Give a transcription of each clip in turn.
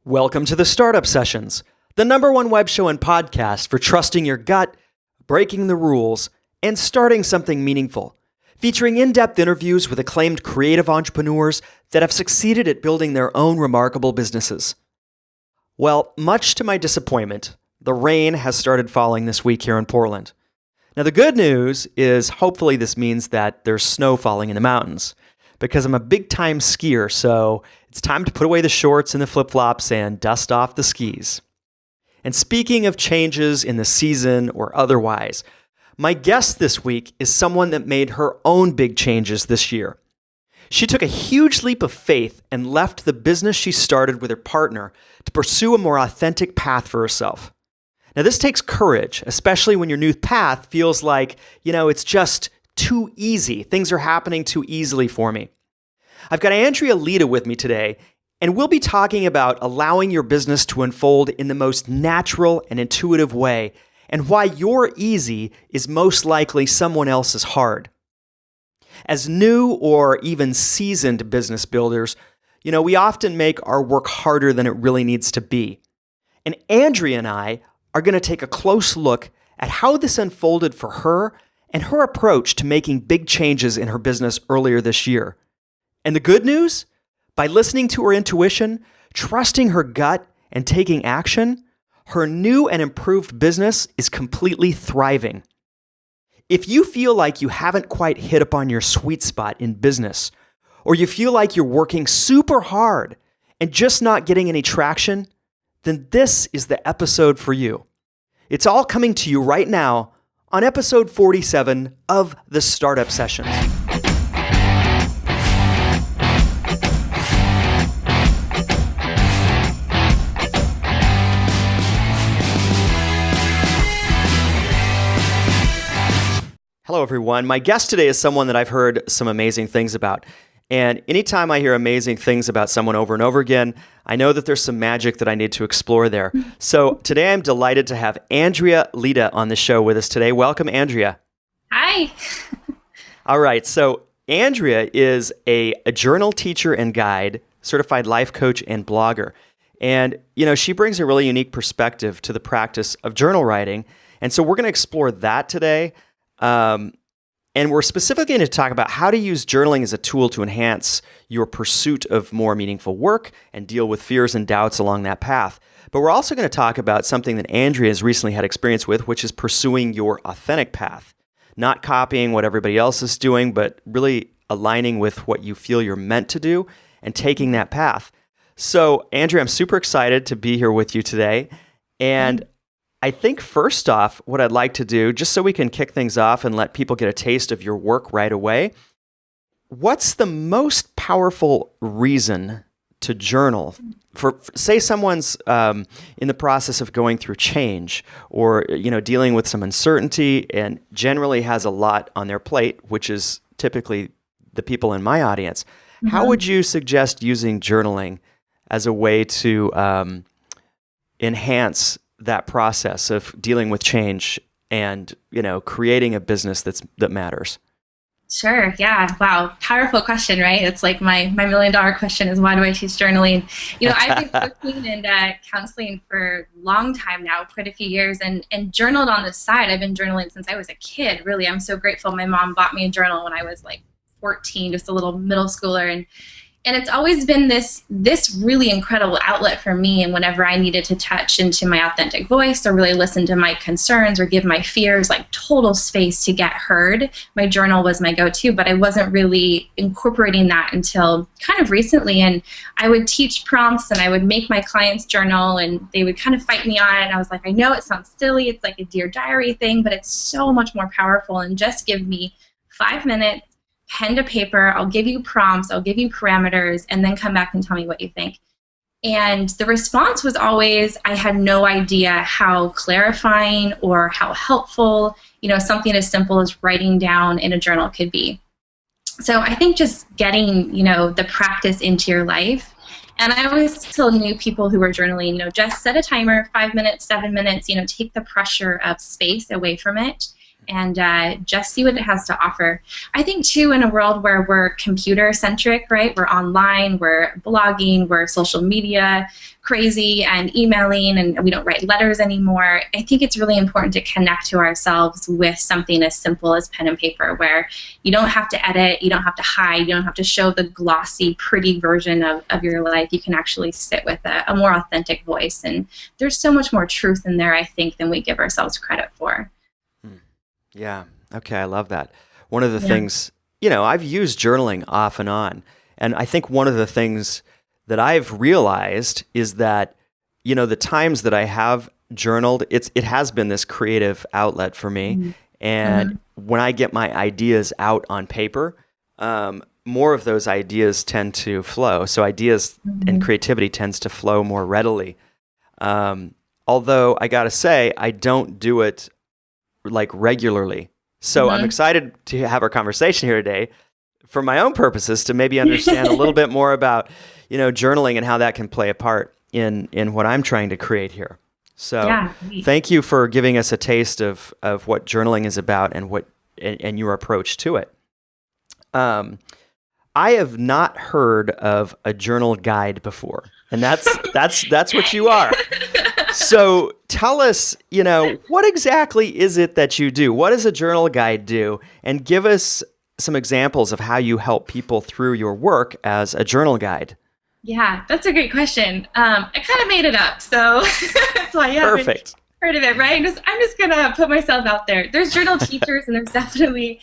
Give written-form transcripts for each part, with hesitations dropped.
Welcome to the Startup Sessions, the #1 web show and podcast for trusting your gut, breaking the rules, and starting something meaningful. Featuring in-depth interviews with acclaimed creative entrepreneurs that have succeeded at building their own remarkable businesses. Well, much to my disappointment, the rain has started falling this week here in Portland. Now, the good news is hopefully this means that there's snow falling in the mountains, because I'm a big-time skier, so it's time to put away the shorts and the flip-flops and dust off the skis. And speaking of changes in the season or otherwise, my guest this week is someone that made her own big changes this year. She took a huge leap of faith and left the business she started with her partner to pursue a more authentic path for herself. Now, this takes courage, especially when your new path feels like, it's just too easy. Things are happening too easily for me. I've got Andrea Leda with me today, and we'll be talking about allowing your business to unfold in the most natural and intuitive way, and why your easy is most likely someone else's hard. As new or even seasoned business builders, we often make our work harder than it really needs to be. And Andrea and I are going to take a close look at how this unfolded for her and her approach to making big changes in her business earlier this year. And the good news? By listening to her intuition, trusting her gut, and taking action, her new and improved business is completely thriving. If you feel like you haven't quite hit upon your sweet spot in business, or you feel like you're working super hard and just not getting any traction, then this is the episode for you. It's all coming to you right now on episode 47 of the Startup Sessions. Hello, everyone. My guest today is someone that I've heard some amazing things about. And anytime I hear amazing things about someone over and over again, I know that there's some magic that I need to explore there. So today I'm delighted to have Andrea Leda on the show with us today. Welcome, Andrea. Hi. All right. So Andrea is a journal teacher and guide, certified life coach and blogger. And, she brings a really unique perspective to the practice of journal writing. And so we're going to explore that today. And we're specifically going to talk about how to use journaling as a tool to enhance your pursuit of more meaningful work and deal with fears and doubts along that path. But we're also going to talk about something that Andrea has recently had experience with, which is pursuing your authentic path. Not copying what everybody else is doing, but really aligning with what you feel you're meant to do and taking that path. So, Andrea, I'm super excited to be here with you today. And I think first off, what I'd like to do, just so we can kick things off and let people get a taste of your work right away, what's the most powerful reason to journal? For say someone's in the process of going through change or dealing with some uncertainty and generally has a lot on their plate, which is typically the people in my audience. Mm-hmm. How would you suggest using journaling as a way to enhance that process of dealing with change and, creating a business that matters? Sure. Yeah. Wow. Powerful question, right? It's like my $1 million question is, why do I choose journaling? I've been coaching and counseling for a long time now, quite a few years, and journaled on the side. I've been journaling since I was a kid, really. I'm so grateful. My mom bought me a journal when I was like 14, just a little middle schooler. And it's always been this really incredible outlet for me. And whenever I needed to touch into my authentic voice or really listen to my concerns or give my fears like total space to get heard, my journal was my go-to. But I wasn't really incorporating that until kind of recently. And I would teach prompts and I would make my clients journal and they would kind of fight me on it. And I was like, I know it sounds silly. It's like a Dear Diary thing, but it's so much more powerful. And just give me 5 minutes. Pen to paper, I'll give you prompts, I'll give you parameters, and then come back and tell me what you think. And the response was always, I had no idea how clarifying or how helpful, something as simple as writing down in a journal could be. So I think just getting, the practice into your life. And I always tell new people who are journaling, just set a timer, 5 minutes, 7 minutes, take the pressure of space away from it. And just see what it has to offer. I think, too, in a world where we're computer-centric, right? We're online, we're blogging, we're social media crazy and emailing, and we don't write letters anymore. I think it's really important to connect to ourselves with something as simple as pen and paper, where you don't have to edit, you don't have to hide, you don't have to show the glossy, pretty version of your life. You can actually sit with a more authentic voice. And there's so much more truth in there, I think, than we give ourselves credit for. Yeah. Okay. I love that. One of the things, I've used journaling off and on. And I think one of the things that I've realized is that, the times that I have journaled, it has been this creative outlet for me. Mm-hmm. And when I get my ideas out on paper, more of those ideas tend to flow. So ideas and creativity tends to flow more readily. Although I got to say, I don't do it like regularly. So I'm excited to have our conversation here today for my own purposes, to maybe understand a little bit more about, journaling and how that can play a part in what I'm trying to create here. So thank you for giving us a taste of what journaling is about and your approach to it. I have not heard of a journal guide before, and that's what you are. So tell us, what exactly is it that you do? What does a journal guide do? And give us some examples of how you help people through your work as a journal guide. Yeah, that's a great question. I kind of made it up, so that's why you haven't heard of it, right? I'm just gonna put myself out there. There's journal teachers, and there's definitely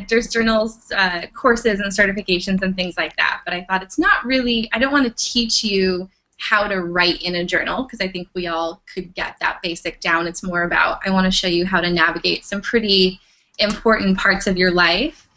there's journals, courses, and certifications and things like that. But I thought it's not really. I don't want to teach you how to write in a journal, because I think we all could get that basic down. It's more about, I want to show you how to navigate some pretty important parts of your life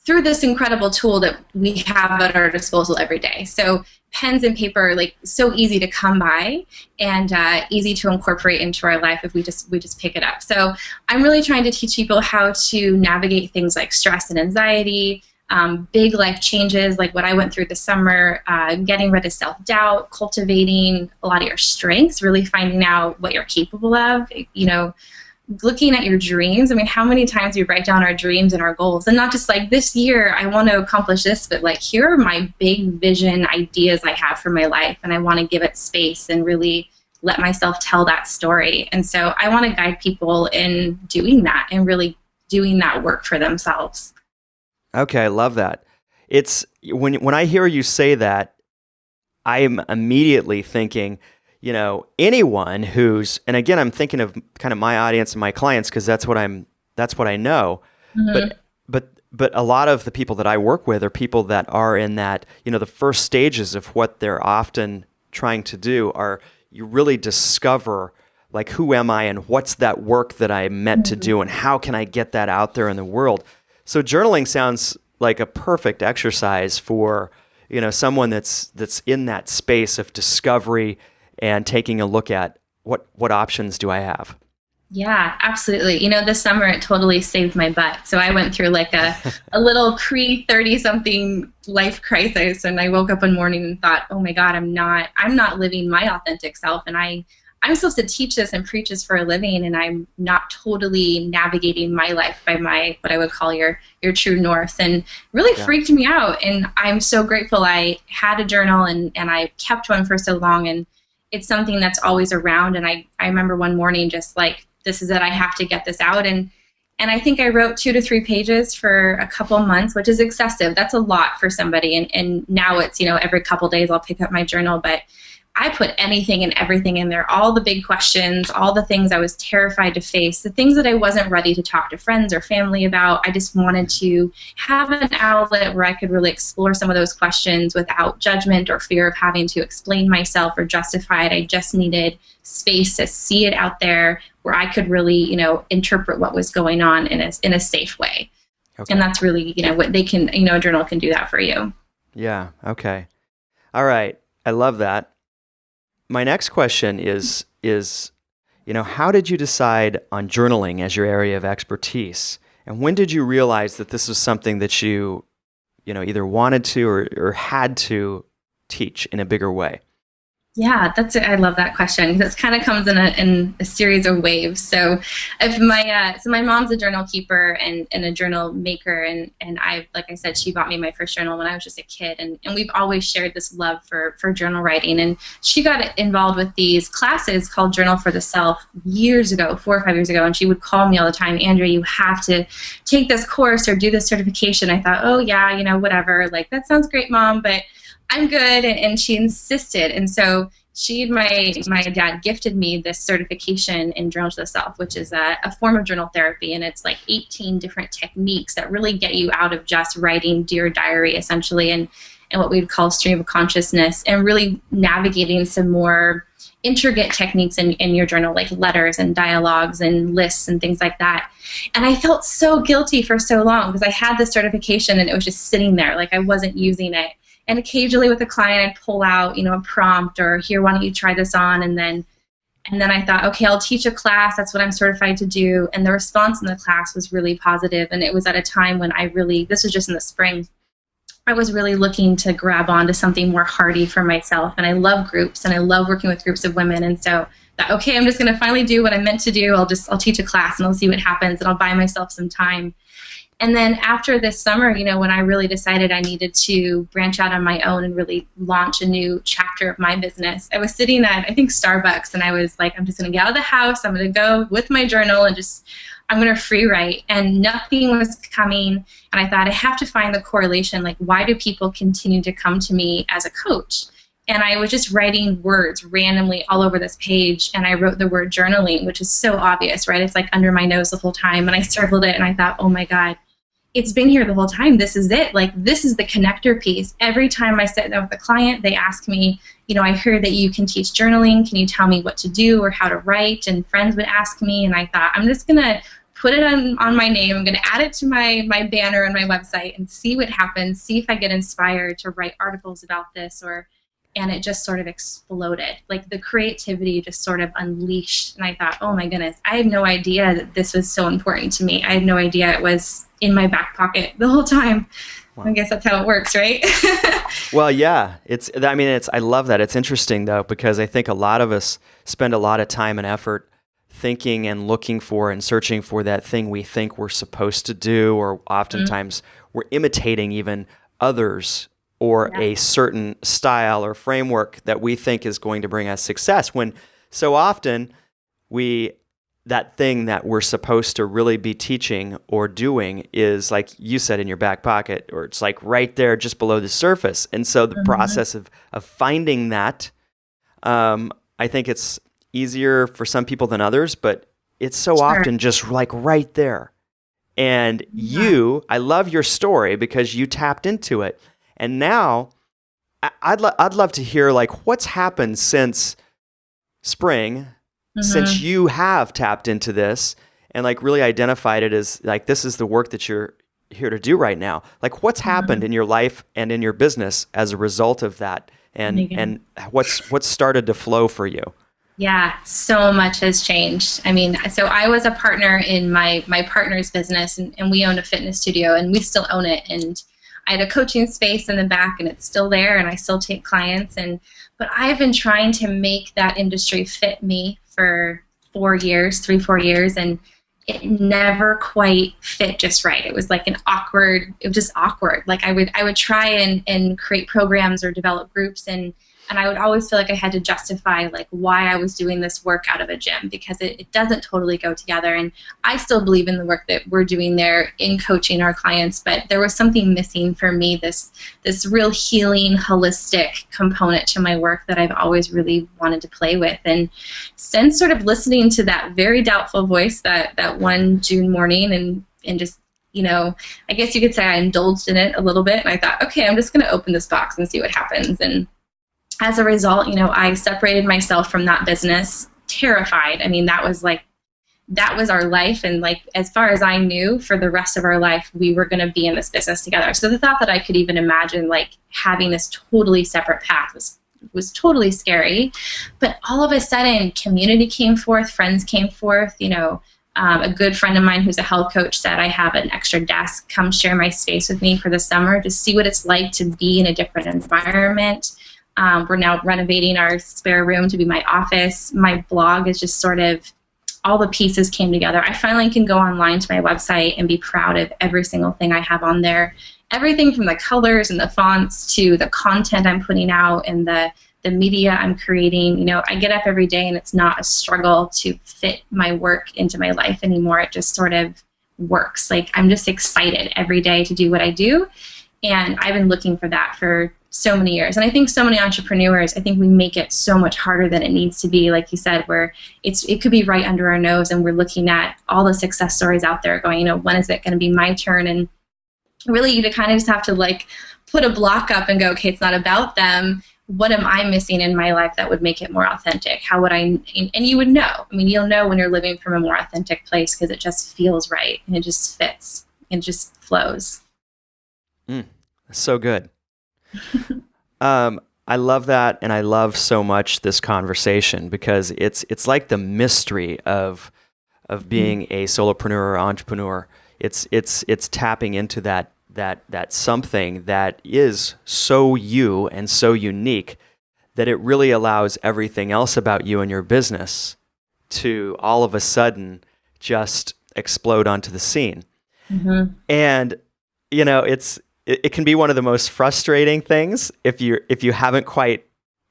through this incredible tool that we have at our disposal every day. So pens and paper are like so easy to come by and easy to incorporate into our life if we just pick it up. So I'm really trying to teach people how to navigate things like stress and anxiety, big life changes like what I went through this summer, getting rid of self-doubt, cultivating a lot of your strengths, really finding out what you're capable of, looking at your dreams. I mean, how many times we write down our dreams and our goals, and not just like, this year I want to accomplish this, but like, here are my big vision ideas I have for my life, and I want to give it space and really let myself tell that story. And so I want to guide people in doing that and really doing that work for themselves. Okay, I love that. It's when I hear you say that, I'm immediately thinking, anyone who's, and again, I'm thinking of kind of my audience and my clients, because that's what I know. Mm-hmm. But a lot of the people that I work with are people that are in that, the first stages of what they're often trying to do are, you really discover, like, who am I and what's that work that I'm meant to do, and how can I get that out there in the world? So journaling sounds like a perfect exercise for, someone that's in that space of discovery and taking a look at what options do I have. Yeah, absolutely. This summer it totally saved my butt. So I went through like a little pre-30-something life crisis, and I woke up one morning and thought, oh my God, I'm not living my authentic self, and I'm supposed to teach this and preach this for a living, and I'm not totally navigating my life by what I would call your true north, and really freaked me out. And I'm so grateful I had a journal and I kept one for so long, and it's something that's always around. And I remember one morning just like, this is it, I have to get this out. And I think I wrote 2 to 3 pages for a couple months, which is excessive. That's a lot for somebody. And now it's, every couple days I'll pick up my journal, but I put anything and everything in there, all the big questions, all the things I was terrified to face, the things that I wasn't ready to talk to friends or family about. I just wanted to have an outlet where I could really explore some of those questions without judgment or fear of having to explain myself or justify it. I just needed space to see it out there where I could really, interpret what was going on in a safe way. Okay. And that's really, what they can, a journal can do that for you. Yeah. Okay. All right. I love that. My next question is, how did you decide on journaling as your area of expertise? And when did you realize that this was something that you either wanted to or had to teach in a bigger way? Yeah, I love that question because it kind of comes in a series of waves. So, if my mom's a journal keeper and a journal maker, and I, like I said, she bought me my first journal when I was just a kid, and we've always shared this love for journal writing. And she got involved with these classes called Journal for the Self years ago, 4 or 5 years ago, and she would call me all the time, Andrea, you have to take this course or do this certification. I thought, oh yeah, whatever, like that sounds great, Mom, but I'm good, and she insisted, and so she and my dad gifted me this certification in Journal to the Self, which is a form of journal therapy, and it's like 18 different techniques that really get you out of just writing Dear Diary, essentially, and what we would call stream of consciousness, and really navigating some more intricate techniques in your journal, like letters and dialogues and lists and things like that. And I felt so guilty for so long because I had this certification and it was just sitting there, like I wasn't using it. And occasionally with a client, I'd pull out, a prompt or here, why don't you try this on? And then I thought, okay, I'll teach a class. That's what I'm certified to do. And the response in the class was really positive. And it was at a time when this was just in the spring, I was really looking to grab onto something more hardy for myself. And I love groups and I love working with groups of women. And so I thought, okay, I'm just going to finally do what I'm meant to do. I'll teach a class and I'll see what happens and I'll buy myself some time. And then after this summer, when I really decided I needed to branch out on my own and really launch a new chapter of my business, I was sitting at, I think, Starbucks, and I was like, I'm just going to get out of the house. I'm going to go with my journal and I'm going to free write. And nothing was coming. And I thought, I have to find the correlation. Like, why do people continue to come to me as a coach? And I was just writing words randomly all over this page, and I wrote the word journaling, which is so obvious, right? It's like under my nose the whole time. And I circled it, and I thought, oh my God, it's been here the whole time. This is it. Like, this is the connector piece. Every time I sit down with a client, they ask me, I heard that you can teach journaling. Can you tell me what to do or how to write? And friends would ask me, and I thought, I'm just going to put it on my name. I'm going to add it to my banner on my website and see what happens, see if I get inspired to write articles about this and it just sort of exploded. Like, the creativity just sort of unleashed. And I thought, oh my goodness, I had no idea that this was so important to me. I had no idea it was in my back pocket the whole time. Wow. I guess that's how it works, right? Well, yeah. I love that. It's interesting though, because I think a lot of us spend a lot of time and effort thinking and looking for and searching for that thing we think we're supposed to do, or oftentimes we're imitating even others or a certain style or framework that we think is going to bring us success, when so often that thing that we're supposed to really be teaching or doing is, like you said, in your back pocket, or it's like right there just below the surface. And so the process of finding that, I think it's easier for some people than others, but it's so often just like right there. And I love your story because you tapped into it. And now I'd love to hear, like, what's happened since spring, since you have tapped into this and like really identified it as like, this is the work that you're here to do right now. Like, what's happened in your life and in your business as a result of that? And what's started to flow for you? Yeah, so much has changed. I mean, so I was a partner in my partner's business, and we owned a fitness studio, and we still own it. And I had a coaching space in the back, and it's still there, and I still take clients. But I've been trying to make that industry fit me for 4 years, and it never quite fit just right. It was like it was just awkward. Like I would try and create programs or develop groups, and I would always feel like I had to justify like why I was doing this work out of a gym, because it doesn't totally go together. And I still believe in the work that we're doing there in coaching our clients, but there was something missing for me, this real healing, holistic component to my work that I've always really wanted to play with. And since sort of listening to that very doubtful voice that one June morning and just, I guess you could say I indulged in it a little bit, and I thought, okay, I'm just going to open this box and see what happens. And as a result, I separated myself from that business, terrified. I mean, that was our life. And like, as far as I knew, for the rest of our life, we were going to be in this business together. So the thought that I could even imagine like having this totally separate path was totally scary. But all of a sudden, community came forth, friends came forth. A good friend of mine who's a health coach said, I have an extra desk. Come share my space with me for the summer to see what it's like to be in a different environment. We're now renovating our spare room to be my office. My blog is just sort of all the pieces came together. I finally can go online to my website and be proud of every single thing I have on there. Everything from the colors and the fonts to the content I'm putting out and the media I'm creating. You know, I get up every day and it's not a struggle to fit my work into my life anymore. It just sort of works. Like, I'm just excited every day to do what I do. And I've been looking for that for so many years. And I think so many entrepreneurs, I think we make it so much harder than it needs to be, like you said, where it could be right under our nose and we're looking at all the success stories out there going, you know, when is it going to be my turn? And really you kind of just have to like put a block up and go, okay, it's not about them. What am I missing in my life that would make it more authentic? How would I, and you would know. I mean, you'll know when you're living from a more authentic place because it just feels right and it just fits and just flows. So good. I love that, and I love so much this conversation because it's like the mystery of being a solopreneur or entrepreneur. It's tapping into that something that is so you and so unique that it really allows everything else about you and your business to all of a sudden just explode onto the scene. Mm-hmm. And you know, it can be one of the most frustrating things if you haven't quite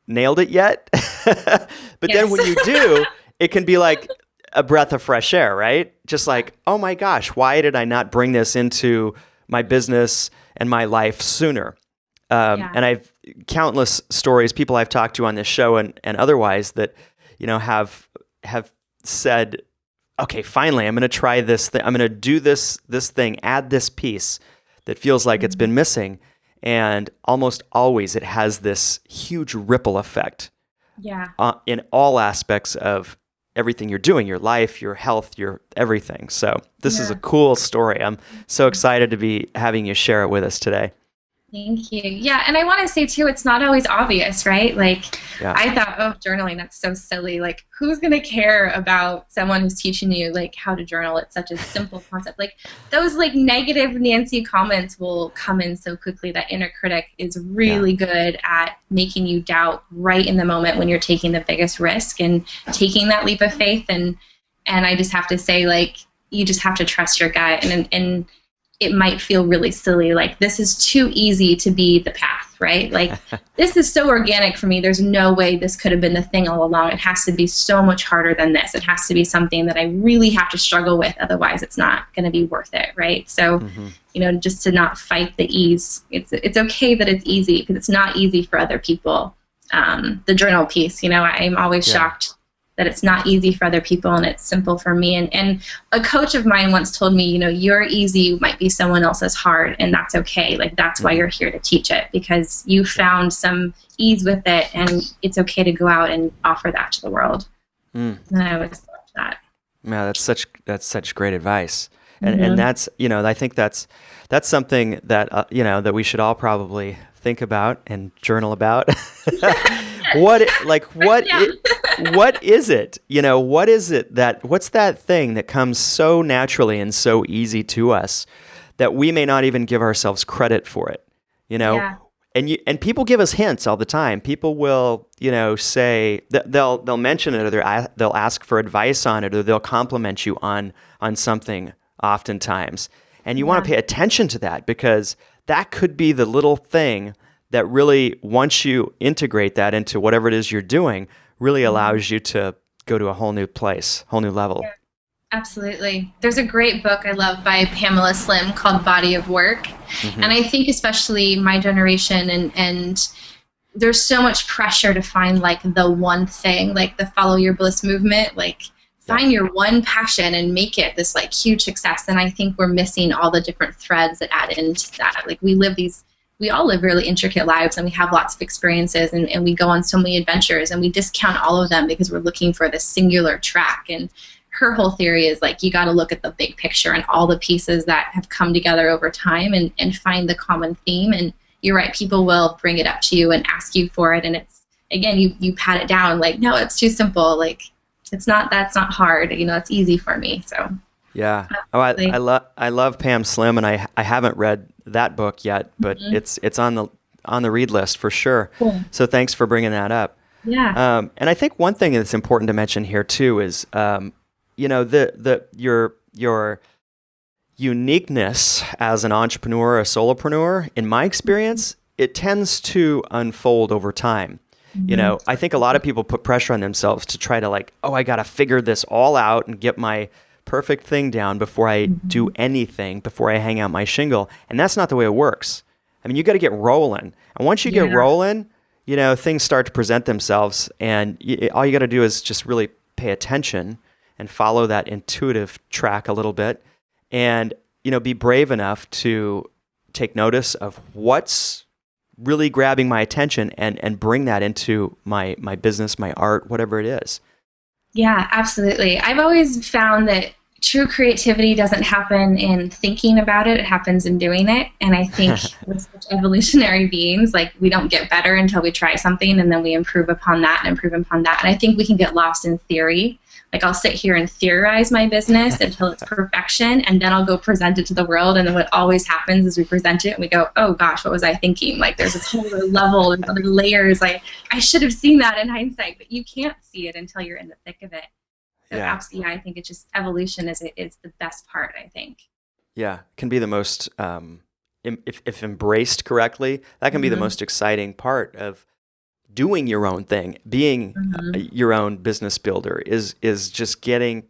nailed it yet. But then when you do, it can be like a breath of fresh air, right? Just like, oh my gosh, why did I not bring this into my business and my life sooner? And I've countless stories, people I've talked to on this show and otherwise that, you know, have said, okay, finally, I'm going to try this thing. I'm going to do this thing, add this piece that feels like it's been missing. And almost always it has this huge ripple effect in all aspects of everything you're doing, your life, your health, your everything. So this is a cool story. I'm so excited to be having you share it with us today. Thank you. Yeah, and I want to say too, it's not always obvious, right? Like, I thought, oh, journaling, that's so silly. Like, who's going to care about someone who's teaching you like how to journal? It's such a simple concept. Like, those like negative Nancy comments will come in so quickly. That inner critic is really good at making you doubt right in the moment when you're taking the biggest risk and taking that leap of faith. And I just have to say, like, you just have to trust your gut. And it might feel really silly, like this is too easy to be the path, right? Like this is so organic for me. There's no way this could have been the thing all along. It has to be so much harder than this. It has to be something that I really have to struggle with. Otherwise, it's not going to be worth it, right? So, you know, just to not fight the ease. It's okay that it's easy because it's not easy for other people. The journal piece, you know, I'm always shocked that it's not easy for other people and it's simple for me. And a coach of mine once told me, you know, your easy might be someone else's hard, and that's okay. Like, that's why you're here to teach it, because you found some ease with it, and it's okay to go out and offer that to the world. And I always loved that. Yeah, that's such great advice. And that's, you know, I think that's something that, you know, that we should all probably think about and journal about. What is it? You know, what's that thing that comes so naturally and so easy to us that we may not even give ourselves credit for it, you know? Yeah. And people give us hints all the time. People will, you know, say they'll mention it, or they'll ask for advice on it, or they'll compliment you on something oftentimes. And you want to pay attention to that, because that could be the little thing that really, once you integrate that into whatever it is you're doing, really allows you to go to a whole new place, whole new level. Yeah, absolutely. There's a great book I love by Pamela Slim called Body of Work. And I think especially my generation, and there's so much pressure to find like the one thing, like the follow your bliss movement, like find your one passion and make it this like huge success. And I think we're missing all the different threads that add into that. Like we all live really intricate lives, and we have lots of experiences, and we go on so many adventures, and we discount all of them because we're looking for this singular track. And her whole theory is like, you got to look at the big picture and all the pieces that have come together over time and find the common theme. And you're right, people will bring it up to you and ask you for it. And it's, again, you pat it down like, no, it's too simple. Like, that's not hard. You know, it's easy for me. So. Yeah. Oh, I love Pam Slim, and I haven't read that book yet, but it's on on the read list for sure. Cool. So thanks for bringing that up. Yeah. And I think one thing that's important to mention here too is, your uniqueness as an entrepreneur, a solopreneur. In my experience, it tends to unfold over time. I think a lot of people put pressure on themselves to try to I got to figure this all out and get my perfect thing down before I do anything, before I hang out my shingle. And that's not the way it works. I mean, you got to get rolling. And once you get rolling, things start to present themselves. And all you got to do is just really pay attention and follow that intuitive track a little bit. And, be brave enough to take notice of what's really grabbing my attention and bring that into my business, my art, whatever it is. Yeah, absolutely. I've always found that true creativity doesn't happen in thinking about it. It happens in doing it. And I think we're such evolutionary beings, we don't get better until we try something, and then we improve upon that and improve upon that. And I think we can get lost in theory. I'll sit here and theorize my business until it's perfection, and then I'll go present it to the world. And then what always happens is we present it and we go, oh gosh, what was I thinking? There's this whole other level and other layers. I should have seen that in hindsight, but you can't see it until you're in the thick of it. So absolutely, I think it's just evolution is the best part, I think. Yeah, can be the most, if embraced correctly, that can be the most exciting part of doing your own thing. Being your own business builder is just getting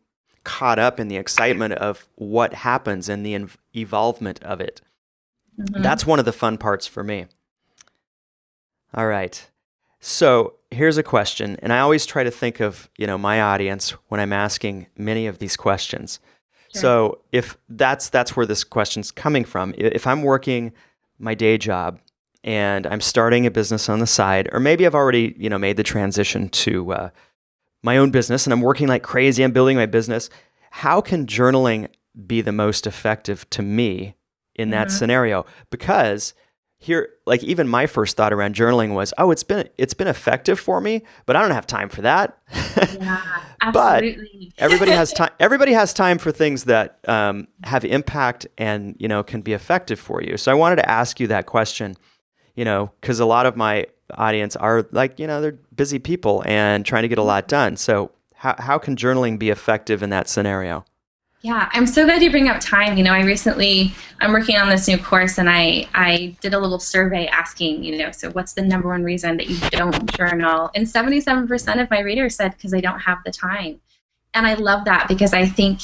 caught up in the excitement of what happens and the evolvement of it. That's one of the fun parts for me. All right. So here's a question, and I always try to think of, my audience when I'm asking many of these questions. Sure. So if that's where this question's coming from, if I'm working my day job and I'm starting a business on the side, or maybe I've already, made the transition to my own business and I'm working like crazy, I'm building my business, how can journaling be the most effective to me in that scenario? Because here, even my first thought around journaling was, it's been effective for me, but I don't have time for that. Yeah, absolutely. But everybody has time. Everybody has time for things that have impact and can be effective for you. So I wanted to ask you that question, because a lot of my audience are they're busy people and trying to get a lot done. So how can journaling be effective in that scenario? Yeah, I'm so glad you bring up time. I'm working on this new course, and I did a little survey asking, so what's the number one reason that you don't journal? And 77% of my readers said because they don't have the time. And I love that, because I think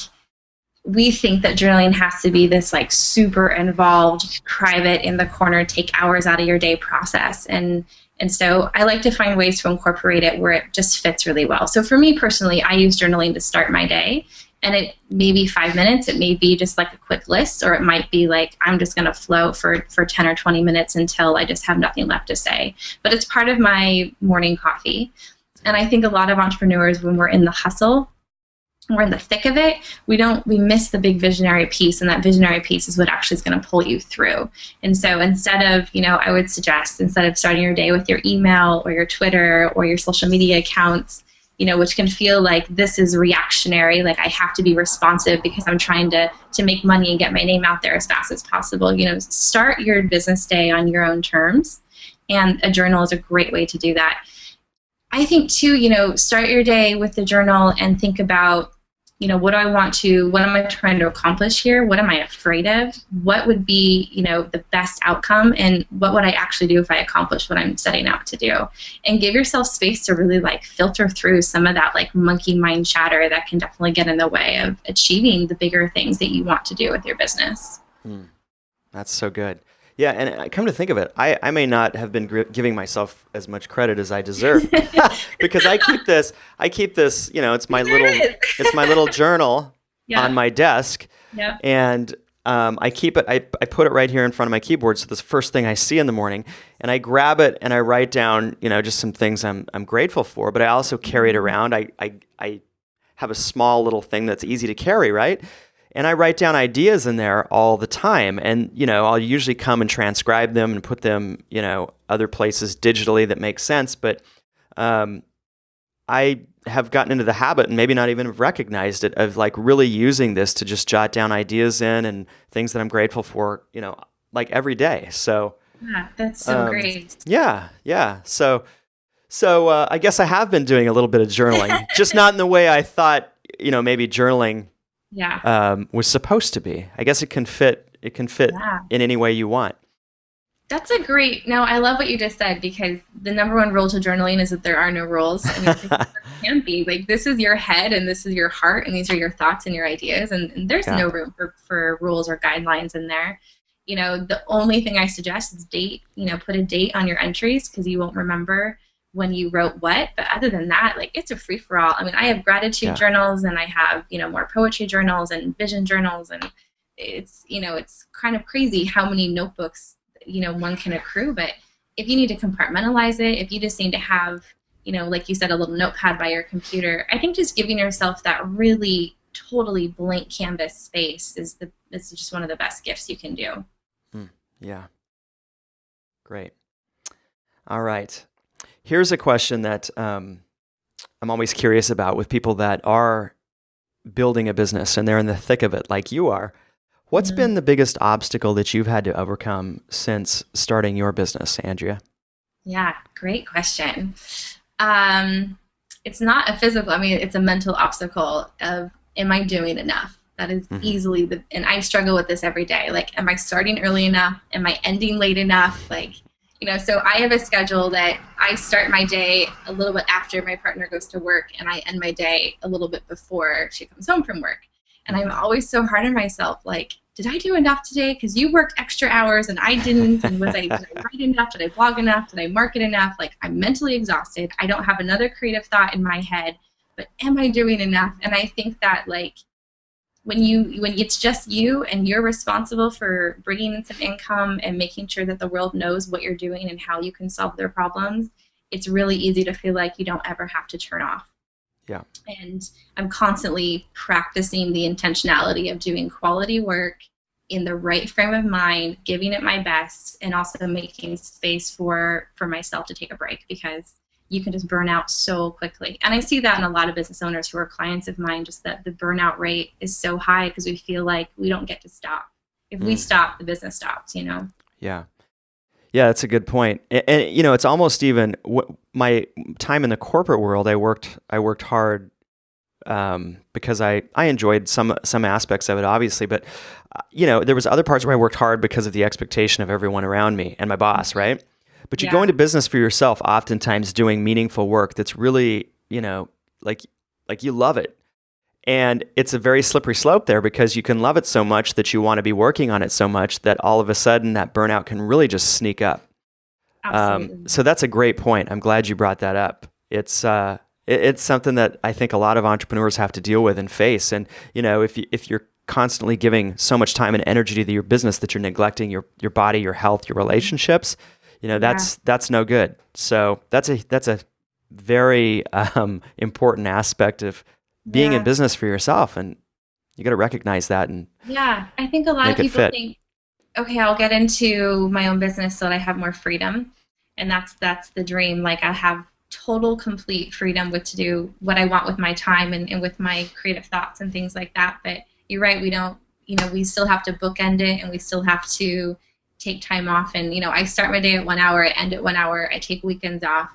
we think that journaling has to be this super involved, private, in the corner, take hours out of your day process. And so I like to find ways to incorporate it where it just fits really well. So for me personally, I use journaling to start my day. And it may be 5 minutes, it may be just a quick list, or it might be I'm just going to flow for 10 or 20 minutes until I just have nothing left to say. But it's part of my morning coffee. And I think a lot of entrepreneurs, when we're in the hustle, we're in the thick of it, we miss the big visionary piece, and that visionary piece is what actually is going to pull you through. And so instead of, I would suggest, instead of starting your day with your email or your Twitter or your social media accounts, which can feel like this is reactionary, I have to be responsive because I'm trying to make money and get my name out there as fast as possible. Start your business day on your own terms, and a journal is a great way to do that. I think too, start your day with the journal and think about, what am I trying to accomplish here? What am I afraid of? What would be, the best outcome? And what would I actually do if I accomplish what I'm setting out to do? And give yourself space to really filter through some of that monkey mind chatter that can definitely get in the way of achieving the bigger things that you want to do with your business. That's so good. Yeah, and come to think of it, I may not have been giving myself as much credit as I deserve because I keep this, it's my little journal on my desk, and I keep it. I put it right here in front of my keyboard, so this first thing I see in the morning, and I grab it and I write down, just some things I'm grateful for. But I also carry it around. I have a small little thing that's easy to carry, right? And I write down ideas in there all the time. And, I'll usually come and transcribe them and put them, other places digitally that make sense. But I have gotten into the habit, and maybe not even have recognized it, of really using this to just jot down ideas in and things that I'm grateful for, every day. So Yeah, that's so great. Yeah, yeah. So I guess I have been doing a little bit of journaling, just not in the way I thought, maybe journaling Yeah. was supposed to be. I guess it can fit. It can fit Yeah. in any way you want. That's a great, no, I love what you just said because the number one rule to journaling is that there are no rules. I mean, there can't be. Like, this is your head and this is your heart and these are your thoughts and your ideas. And there's Yeah. no room for rules or guidelines in there. The only thing I suggest is date, put a date on your entries because you won't remember when you wrote what. But other than that, like, it's a free for all. I mean, I have gratitude journals and I have, more poetry journals and vision journals. And it's kind of crazy how many notebooks one can accrue, but if you need to compartmentalize it, if you just need to have, like you said, a little notepad by your computer, I think just giving yourself that really totally blank canvas space is just one of the best gifts you can do. Yeah. Great. All right. Here's a question that I'm always curious about with people that are building a business and they're in the thick of it like you are. What's been the biggest obstacle that you've had to overcome since starting your business, Andrea? Yeah, great question. It's not a physical, it's a mental obstacle of, am I doing enough? That is easily and I struggle with this every day. Like, am I starting early enough? Am I ending late enough? Like, so I have a schedule that I start my day a little bit after my partner goes to work and I end my day a little bit before she comes home from work. And I'm always so hard on myself, like, did I do enough today? Because you worked extra hours and I didn't. And did I write enough? Did I blog enough? Did I market enough? Like, I'm mentally exhausted. I don't have another creative thought in my head. But am I doing enough? And I think that, like, when it's just you and you're responsible for bringing in some income and making sure that the world knows what you're doing and how you can solve their problems, it's really easy to feel like you don't ever have to turn off. Yeah. And I'm constantly practicing the intentionality of doing quality work in the right frame of mind, giving it my best, and also making space for myself to take a break because you can just burn out so quickly. And I see that in a lot of business owners who are clients of mine, just that the burnout rate is so high because we feel like we don't get to stop. If we stop, the business stops, Yeah. Yeah, that's a good point. And it's almost even my time in the corporate world. I worked hard because I enjoyed some aspects of it, obviously. But there was other parts where I worked hard because of the expectation of everyone around me and my boss, right? But you go into business for yourself, oftentimes doing meaningful work that's really, like you love it. And it's a very slippery slope there because you can love it so much that you want to be working on it so much that all of a sudden that burnout can really just sneak up. Absolutely. So that's a great point. I'm glad you brought that up. It's something that I think a lot of entrepreneurs have to deal with and face. And if you're constantly giving so much time and energy to your business that you're neglecting your body, your health, your relationships, that's no good. So that's a very important aspect of being in business for yourself, and you got to recognize that. And I think a lot of people think, okay, I'll get into my own business so that I have more freedom, and that's the dream. Like, I have total, complete freedom to do what I want with my time and with my creative thoughts and things like that. But you're right, we don't. We still have to bookend it, and we still have to take time off. And I start my day at 1 hour, I end at 1 hour, I take weekends off.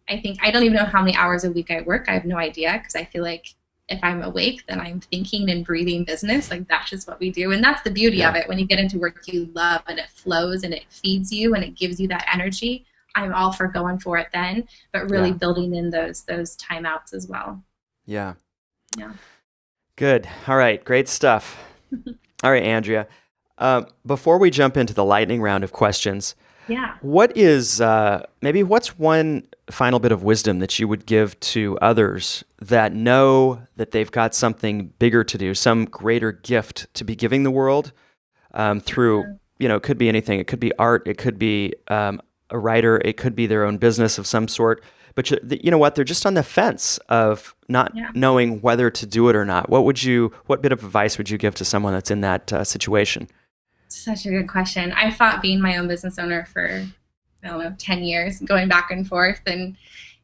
I think I don't even know how many hours a week I work. I have no idea because I feel like if I'm awake, then I'm thinking and breathing business. Like, that's just what we do. And that's the beauty of it. When you get into work you love and it flows and it feeds you and it gives you that energy, I'm all for going for it then, but really building in those timeouts as well. Yeah. Yeah. Good. All right. Great stuff. All right, Andrea. Before we jump into the lightning round of questions, what's one final bit of wisdom that you would give to others that know that they've got something bigger to do, some greater gift to be giving the world through, it could be anything. It could be art. It could be a writer. It could be their own business of some sort. But you know what? They're just on the fence of not knowing whether to do it or not. What bit of advice would you give to someone that's in that situation? Such a good question. I fought being my own business owner for, 10 years, going back and forth. And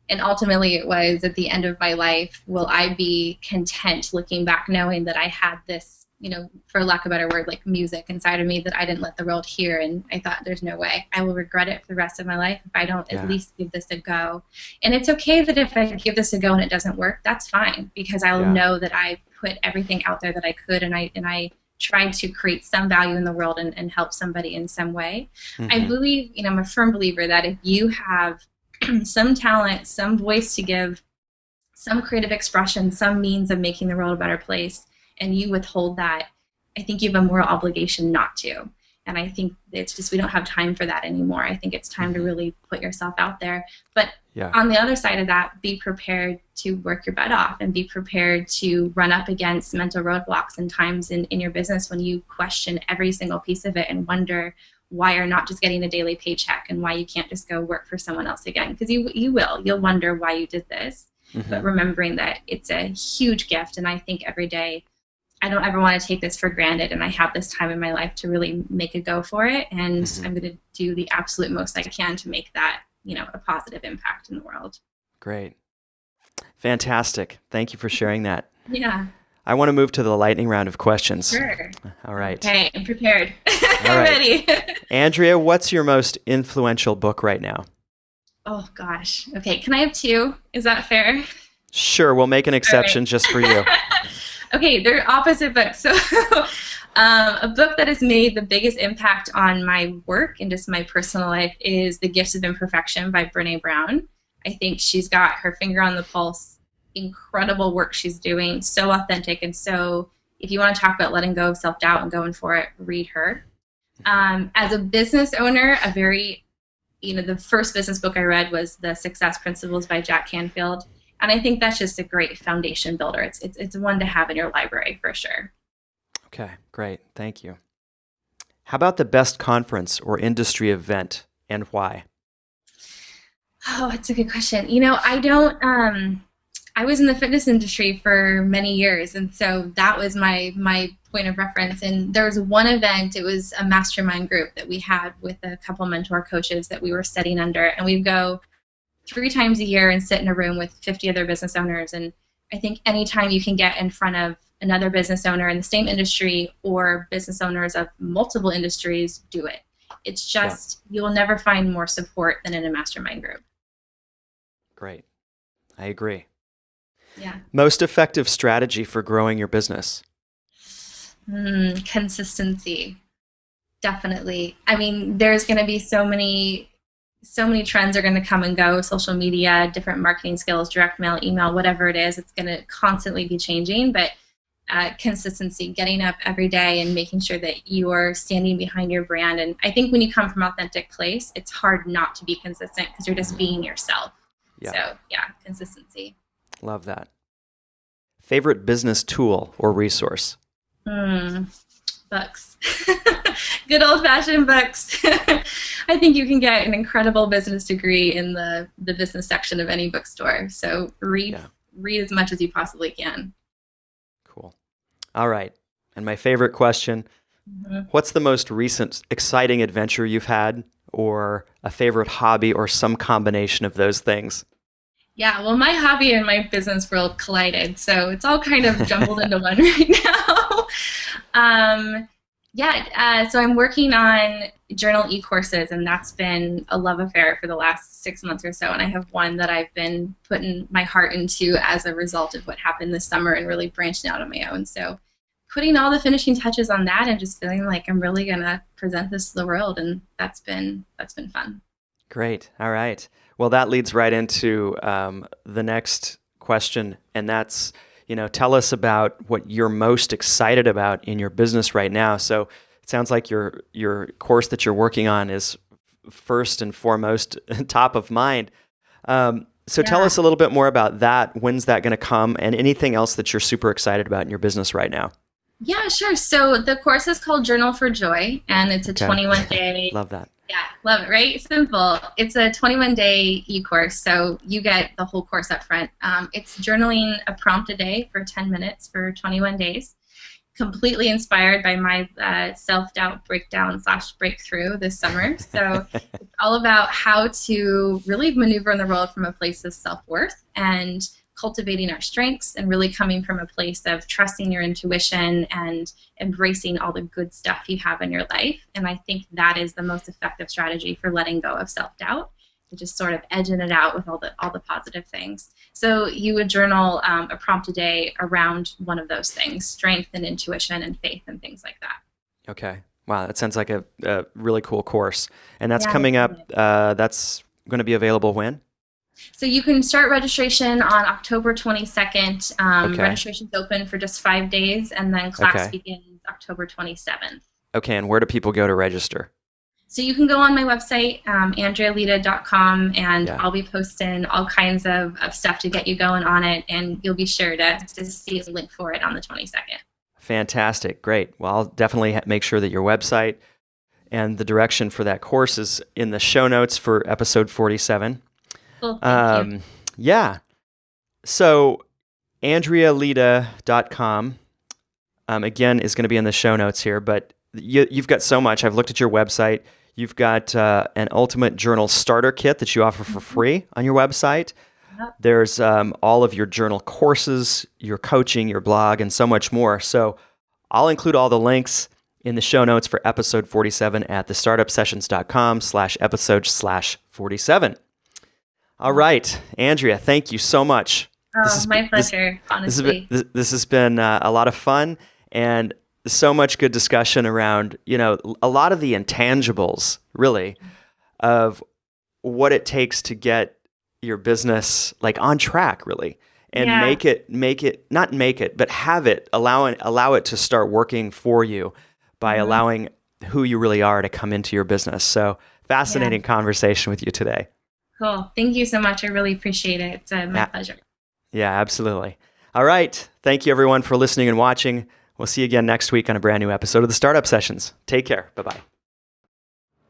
ultimately it was at the end of my life, will I be content looking back knowing that I had this for lack of a better word, like music inside of me that I didn't let the world hear. And I thought, there's no way. I will regret it for the rest of my life if I don't at least give this a go. And it's okay that if I give this a go and it doesn't work, that's fine, because I will know that I put everything out there that I could, and I tried to create some value in the world and help somebody in some way. I believe, I'm a firm believer that if you have some talent, some voice to give, some creative expression, some means of making the world a better place, and you withhold that, I think you have a moral obligation not to. And I think it's just, we don't have time for that anymore. I think it's time to really put yourself out there. But on the other side of that, be prepared to work your butt off and be prepared to run up against mental roadblocks and times in your business when you question every single piece of it and wonder why you're not just getting a daily paycheck and why you can't just go work for someone else again. Because you'll wonder why you did this. But remembering that it's a huge gift, and I think every day, I don't ever want to take this for granted, and I have this time in my life to really make a go for it, and I'm going to do the absolute most I can to make that, a positive impact in the world. Great. Fantastic. Thank you for sharing that. Yeah. I want to move to the lightning round of questions. Sure. All right. Okay, I'm prepared. All right. Ready. Andrea, what's your most influential book right now? Oh, gosh. Okay, can I have two? Is that fair? Sure, we'll make an exception just for you. Okay, they're opposite books. So a book that has made the biggest impact on my work and just my personal life is The Gifts of Imperfection by Brené Brown. I think she's got her finger on the pulse. Incredible work she's doing, so authentic, and so if you want to talk about letting go of self-doubt and going for it, read her. As a business owner, the first business book I read was The Success Principles by Jack Canfield. And I think that's just a great foundation builder. It's one to have in your library for sure. Okay, great. Thank you. How about the best conference or industry event and why? Oh, that's a good question. I was in the fitness industry for many years, and so that was my point of reference. And there was one event, it was a mastermind group that we had with a couple mentor coaches that we were studying under, and we'd go 3 times a year and sit in a room with 50 other business owners. And I think anytime you can get in front of another business owner in the same industry or business owners of multiple industries, do it. It's just, you will never find more support than in a mastermind group. Great. I agree. Yeah. Most effective strategy for growing your business? Consistency. Definitely. I mean, there's going to be so many trends are going to come and go, social media, different marketing skills, direct mail, email, whatever it is, it's going to constantly be changing. But consistency, getting up every day and making sure that you're standing behind your brand. And I think when you come from an authentic place, it's hard not to be consistent because you're just being yourself. Yeah. So, consistency. Love that. Favorite business tool or resource? Books. Good old-fashioned books. I think you can get an incredible business degree in the business section of any bookstore. So read as much as you possibly can. Cool. All right. And my favorite question, what's the most recent exciting adventure you've had, or a favorite hobby, or some combination of those things? Yeah, well, my hobby and my business world collided, so it's all kind of jumbled into one right now. So I'm working on journal e-courses, and that's been a love affair for the last 6 months or so, and I have one that I've been putting my heart into as a result of what happened this summer and really branching out on my own. So putting all the finishing touches on that and just feeling like I'm really going to present this to the world, and that's been fun. Great. All right. Well, that leads right into the next question, and that's, tell us about what you're most excited about in your business right now. So it sounds like your course that you're working on is first and foremost top of mind. Tell us a little bit more about that. When's that going to come, and anything else that you're super excited about in your business right now? Yeah, sure. So the course is called Journal for Joy, and it's a 21-day. Love that. Yeah, love it, right? Simple. It's a 21-day e-course, so you get the whole course up front. It's journaling a prompt a day for 10 minutes for 21 days, completely inspired by my self-doubt breakdown/breakthrough this summer. So it's all about how to really maneuver in the world from a place of self-worth and cultivating our strengths and really coming from a place of trusting your intuition and embracing all the good stuff you have in your life. And I think that is the most effective strategy for letting go of self-doubt, and just sort of edging it out with all the positive things. So you would journal a prompt a day around one of those things: strength and intuition and faith and things like that. Okay. Wow, that sounds like a really cool course. And that's Yeah, coming up. definitely. That's going to be available when? So you can start registration on October 22nd. Okay. Registration's open for just 5 days, and then class Okay. begins October 27th. Okay, and where do people go to register? So you can go on my website, andrealeda.com, and Yeah. I'll be posting all kinds of stuff to get you going on it, and you'll be sure to see a link for it on the 22nd. Fantastic. Great. Well, I'll definitely make sure that your website and the direction for that course is in the show notes for episode 47. Cool, thank you. Yeah. So AndreaLeda.com, again, is going to be in the show notes here, but you've got so much. I've looked at your website. You've got an Ultimate Journal Starter Kit that you offer for free on your website. Yep. There's all of your journal courses, your coaching, your blog, and so much more. So I'll include all the links in the show notes for episode 47 at thestartupsessions.com/episode/47. All right, Andrea, thank you so much. Oh, my pleasure, honestly. This has been a lot of fun and so much good discussion around, a lot of the intangibles, really, of what it takes to get your business on track, really, and Yeah. allow it to start working for you by Mhm. allowing who you really are to come into your business. So fascinating conversation with you today. Cool. Thank you so much. I really appreciate it. It's my pleasure. Yeah, absolutely. All right. Thank you, everyone, for listening and watching. We'll see you again next week on a brand new episode of the Startup Sessions. Take care. Bye-bye.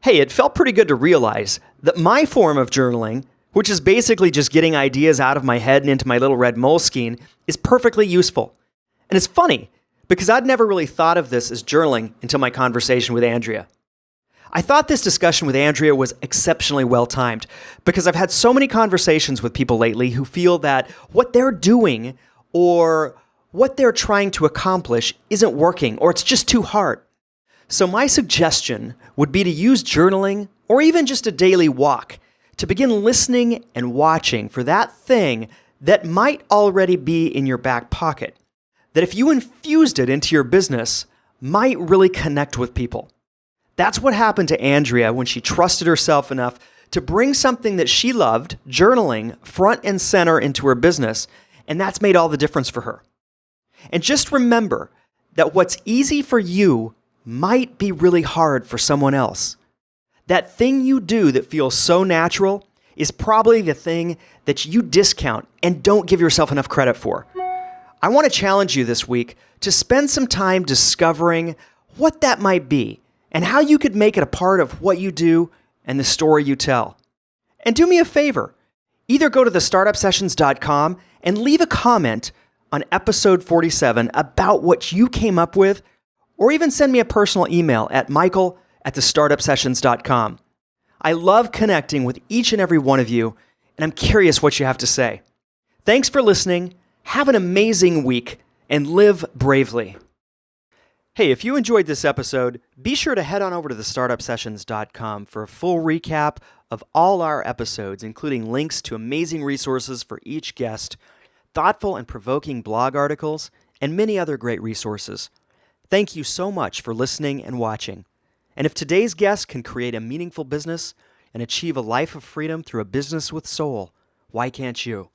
Hey, it felt pretty good to realize that my form of journaling, which is basically just getting ideas out of my head and into my little red Moleskine, is perfectly useful. And it's funny, because I'd never really thought of this as journaling until my conversation with Andrea. I thought this discussion with Andrea was exceptionally well-timed, because I've had so many conversations with people lately who feel that what they're doing or what they're trying to accomplish isn't working, or it's just too hard. So my suggestion would be to use journaling, or even just a daily walk, to begin listening and watching for that thing that might already be in your back pocket, that if you infused it into your business, might really connect with people. That's what happened to Andrea when she trusted herself enough to bring something that she loved, journaling, front and center into her business, and that's made all the difference for her. And just remember that what's easy for you might be really hard for someone else. That thing you do that feels so natural is probably the thing that you discount and don't give yourself enough credit for. I want to challenge you this week to spend some time discovering what that might be and how you could make it a part of what you do and the story you tell. And do me a favor, either go to thestartupsessions.com and leave a comment on episode 47 about what you came up with, or even send me a personal email at michael@thestartupsessions.com. I love connecting with each and every one of you, and I'm curious what you have to say. Thanks for listening, have an amazing week, and live bravely. Hey, if you enjoyed this episode, be sure to head on over to thestartupsessions.com for a full recap of all our episodes, including links to amazing resources for each guest, thoughtful and provoking blog articles, and many other great resources. Thank you so much for listening and watching. And if today's guest can create a meaningful business and achieve a life of freedom through a business with soul, why can't you?